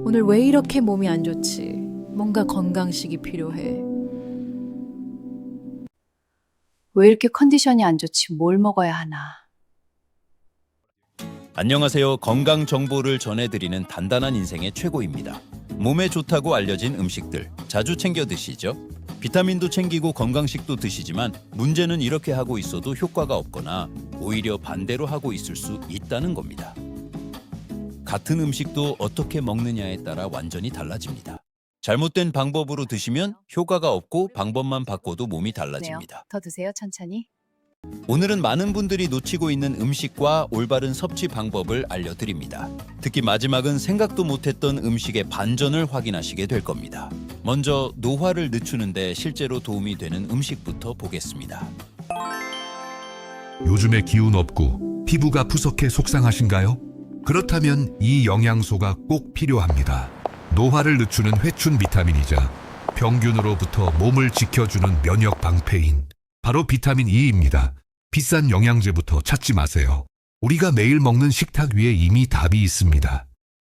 오늘 왜 이렇게 몸이 안 좋지? 뭔가 건강식이 필요해. 왜 이렇게 컨디션이 안 좋지? 뭘 먹어야 하나? 안녕하세요. 건강 정보를 전해드리는 단단한 인생의 최고입니다. 몸에 좋다고 알려진 음식들 자주 챙겨 드시죠? 비타민도 챙기고 건강식도 드시지만 문제는 이렇게 하고 있어도 효과가 없거나 오히려 반대로 하고 있을 수 있다는 겁니다. 같은 음식도 어떻게 먹느냐에 따라 완전히 달라집니다. 잘못된 방법으로 드시면 효과가 없고 방법만 바꿔도 몸이 달라집니다. 더 드세요, 천천히. 오늘은 많은 분들이 놓치고 있는 음식과 올바른 섭취 방법을 알려드립니다. 특히 마지막은 생각도 못했던 음식의 반전을 확인하시게 될 겁니다. 먼저 노화를 늦추는데 실제로 도움이 되는 음식부터 보겠습니다. 요즘에 기운 없고 피부가 푸석해 속상하신가요? 그렇다면 이 영양소가 꼭 필요합니다. 노화를 늦추는 회춘 비타민이자 병균으로부터 몸을 지켜주는 면역 방패인 바로 비타민 E입니다. 비싼 영양제부터 찾지 마세요. 우리가 매일 먹는 식탁 위에 이미 답이 있습니다.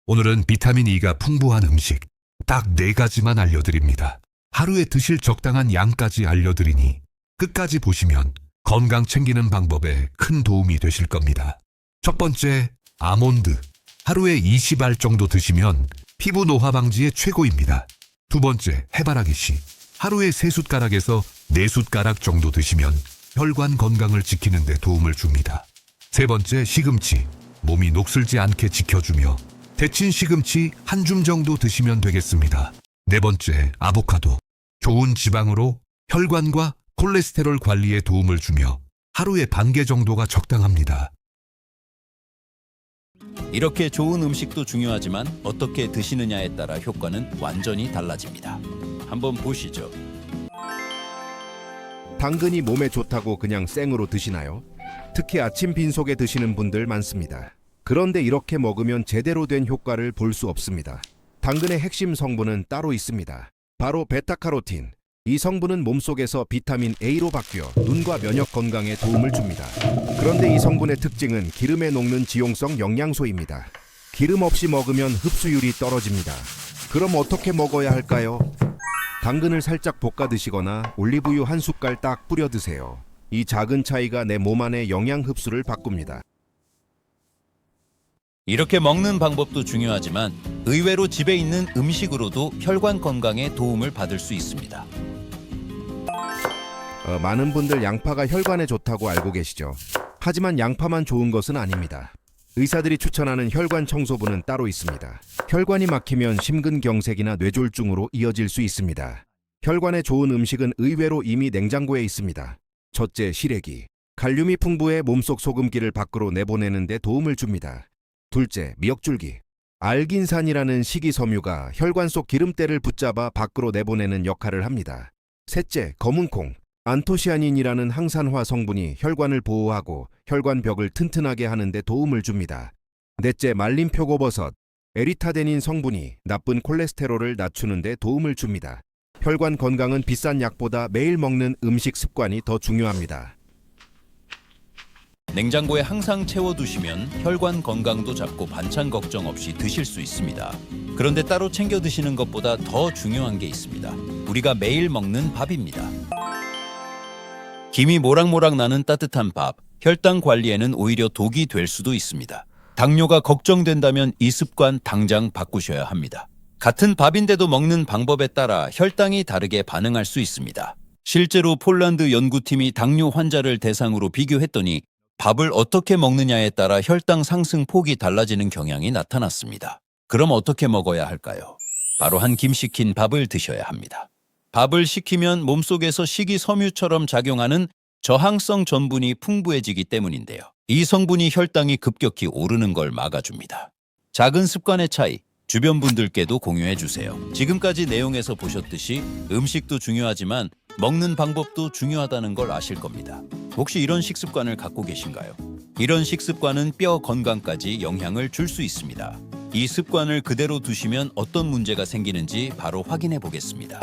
오늘은 비타민 E가 풍부한 음식 딱 4가지만 알려드립니다. 하루에 드실 적당한 양까지 알려드리니 끝까지 보시면 건강 챙기는 방법에 큰 도움이 되실 겁니다. 첫 번째, 아몬드. 하루에 20알 정도 드시면 피부 노화 방지에 최고입니다. 두 번째, 해바라기 씨. 하루에 3숟가락에서 4숟가락 정도 드시면 혈관 건강을 지키는 데 도움을 줍니다. 세 번째, 시금치. 몸이 녹슬지 않게 지켜주며 데친 시금치 한 줌 정도 드시면 되겠습니다. 네 번째, 아보카도. 좋은 지방으로 혈관과 콜레스테롤 관리에 도움을 주며 하루에 반 개 정도가 적당합니다. 이렇게 좋은 음식도 중요하지만 어떻게 드시느냐에 따라 효과는 완전히 달라집니다. 한번 보시죠. 당근이 몸에 좋다고 그냥 생으로 드시나요? 특히 아침 빈속에 드시는 분들 많습니다. 그런데 이렇게 먹으면 제대로 된 효과를 볼 수 없습니다. 당근의 핵심 성분은 따로 있습니다. 바로 베타카로틴. 이 성분은 몸속에서 비타민 A로 바뀌어 눈과 면역 건강에 도움을 줍니다. 그런데 이 성분의 특징은 기름에 녹는 지용성 영양소입니다. 기름 없이 먹으면 흡수율이 떨어집니다. 그럼 어떻게 먹어야 할까요? 당근을 살짝 볶아 드시거나 올리브유 한 숟갈 딱 뿌려 드세요. 이 작은 차이가 내 몸 안의 영양 흡수를 바꿉니다. 이렇게 먹는 방법도 중요하지만 의외로 집에 있는 음식으로도 혈관 건강에 도움을 받을 수 있습니다. 많은 분들 양파가 혈관에 좋다고 알고 계시죠? 하지만 양파만 좋은 것은 아닙니다. 의사들이 추천하는 혈관 청소부는 따로 있습니다. 혈관이 막히면 심근경색이나 뇌졸중으로 이어질 수 있습니다. 혈관에 좋은 음식은 의외로 이미 냉장고에 있습니다. 첫째, 시래기. 칼륨이 풍부해 몸속 소금기를 밖으로 내보내는 데 도움을 줍니다. 둘째, 미역줄기. 알긴산이라는 식이섬유가 혈관 속 기름때를 붙잡아 밖으로 내보내는 역할을 합니다. 셋째, 검은콩. 안토시아닌이라는 항산화 성분이 혈관을 보호하고 혈관벽을 튼튼하게 하는 데 도움을 줍니다. 넷째, 말린 표고버섯. 에리타데닌 성분이 나쁜 콜레스테롤을 낮추는 데 도움을 줍니다. 혈관 건강은 비싼 약보다 매일 먹는 음식 습관이 더 중요합니다. 냉장고에 항상 채워두시면 혈관 건강도 잡고 반찬 걱정 없이 드실 수 있습니다. 그런데 따로 챙겨 드시는 것보다 더 중요한 게 있습니다. 우리가 매일 먹는 밥입니다. 김이 모락모락 나는 따뜻한 밥, 혈당 관리에는 오히려 독이 될 수도 있습니다. 당뇨가 걱정된다면 이 습관 당장 바꾸셔야 합니다. 같은 밥인데도 먹는 방법에 따라 혈당이 다르게 반응할 수 있습니다. 실제로 폴란드 연구팀이 당뇨 환자를 대상으로 비교했더니 밥을 어떻게 먹느냐에 따라 혈당 상승 폭이 달라지는 경향이 나타났습니다. 그럼 어떻게 먹어야 할까요? 바로 한 김 식힌 밥을 드셔야 합니다. 밥을 식히면 몸속에서 식이섬유처럼 작용하는 저항성 전분이 풍부해지기 때문인데요. 이 성분이 혈당이 급격히 오르는 걸 막아줍니다. 작은 습관의 차이, 주변 분들께도 공유해 주세요. 지금까지 내용에서 보셨듯이 음식도 중요하지만 먹는 방법도 중요하다는 걸 아실 겁니다. 혹시 이런 식습관을 갖고 계신가요? 이런 식습관은 뼈 건강까지 영향을 줄 수 있습니다. 이 습관을 그대로 두시면 어떤 문제가 생기는지 바로 확인해 보겠습니다.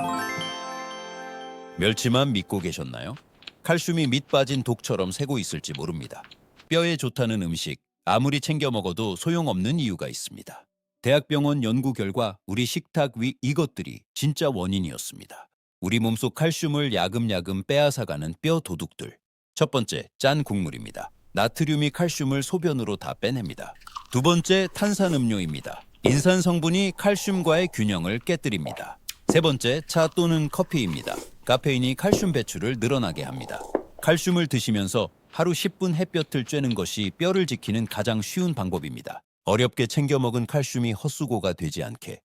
멸치만 믿고 계셨나요? 칼슘이 밑 빠진 독처럼 새고 있을지 모릅니다. 뼈에 좋다는 음식, 아무리 챙겨 먹어도 소용없는 이유가 있습니다. 대학병원 연구 결과 우리 식탁 위 이것들이 진짜 원인이었습니다. 우리 몸속 칼슘을 야금야금 빼앗아가는 뼈 도둑들. 첫 번째, 짠 국물입니다. 나트륨이 칼슘을 소변으로 다 빼냅니다. 두 번째, 탄산음료입니다. 인산 성분이 칼슘과의 균형을 깨뜨립니다. 세 번째, 차 또는 커피입니다. 카페인이 칼슘 배출을 늘어나게 합니다. 칼슘을 드시면서 하루 10분 햇볕을 쬐는 것이 뼈를 지키는 가장 쉬운 방법입니다. 어렵게 챙겨 먹은 칼슘이 헛수고가 되지 않게.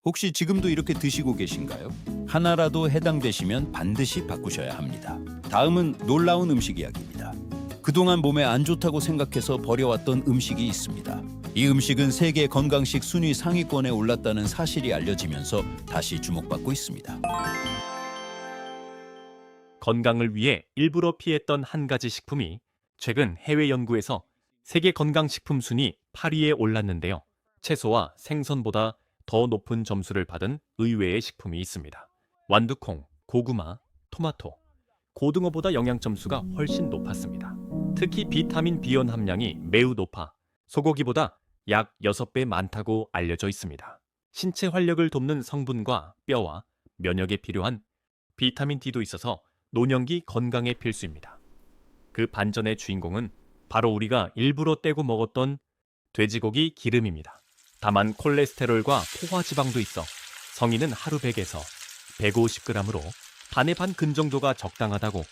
혹시 지금도 이렇게 드시고 계신가요? 하나라도 해당되시면 반드시 바꾸셔야 합니다. 다음은 놀라운 음식 이야기입니다. 그동안 몸에 안 좋다고 생각해서 버려왔던 음식이 있습니다. 이 음식은 세계 건강식 순위 상위권에 올랐다는 사실이 알려지면서 다시 주목받고 있습니다. 건강을 위해 일부러 피했던 한 가지 식품이 최근 해외 연구에서 세계 건강식품 순위 8위에 올랐는데요. 채소와 생선보다 더 높은 점수를 받은 의외의 식품이 있습니다. 완두콩, 고구마, 토마토, 고등어보다 영양 점수가 훨씬 높았습니다. 특히 비타민 B원 함량이 매우 높아 소고기보다 약 6배 많다고 알려져 있습니다. 신체 활력을 돕는 성분과 뼈와 면역에 필요한 비타민 D도 있어서 노년기 건강에 필수입니다. 그 반전의 주인공은 바로 우리가 일부러 떼고 먹었던 돼지고기 기름입니다. 다만 콜레스테롤과 포화지방도 있어 성인은 하루 100에서 150g으로 반의 반 근 정도가 적당하다고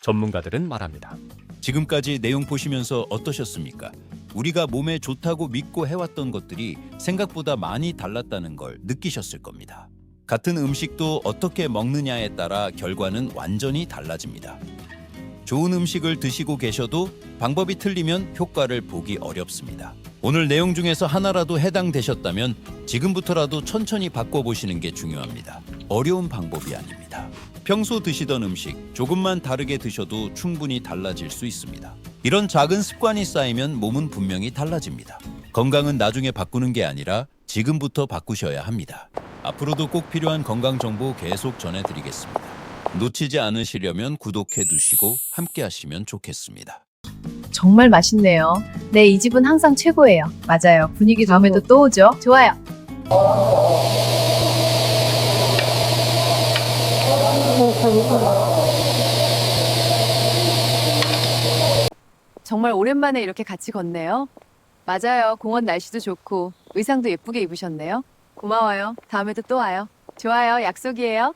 전문가들은 말합니다. 지금까지 내용 보시면서 어떠셨습니까? 우리가 몸에 좋다고 믿고 해왔던 것들이 생각보다 많이 달랐다는 걸 느끼셨을 겁니다. 같은 음식도 어떻게 먹느냐에 따라 결과는 완전히 달라집니다. 좋은 음식을 드시고 계셔도 방법이 틀리면 효과를 보기 어렵습니다. 오늘 내용 중에서 하나라도 해당되셨다면 지금부터라도 천천히 바꿔보시는 게 중요합니다. 어려운 방법이 아닙니다. 평소 드시던 음식 조금만 다르게 드셔도 충분히 달라질 수 있습니다. 이런 작은 습관이 쌓이면 몸은 분명히 달라집니다. 건강은 나중에 바꾸는 게 아니라 지금부터 바꾸셔야 합니다. 앞으로도 꼭 필요한 건강 정보 계속 전해드리겠습니다. 놓치지 않으시려면 구독해 두시고 함께 하시면 좋겠습니다. 정말 맛있네요. 네, 이 집은 항상 최고예요. 맞아요. 분위기 다음에도 또 오죠. 좋아요. 정말 오랜만에 이렇게 같이 걷네요. 맞아요. 공원 날씨도 좋고 의상도 예쁘게 입으셨네요. 고마워요. 다음에도 또 와요. 좋아요. 약속이에요.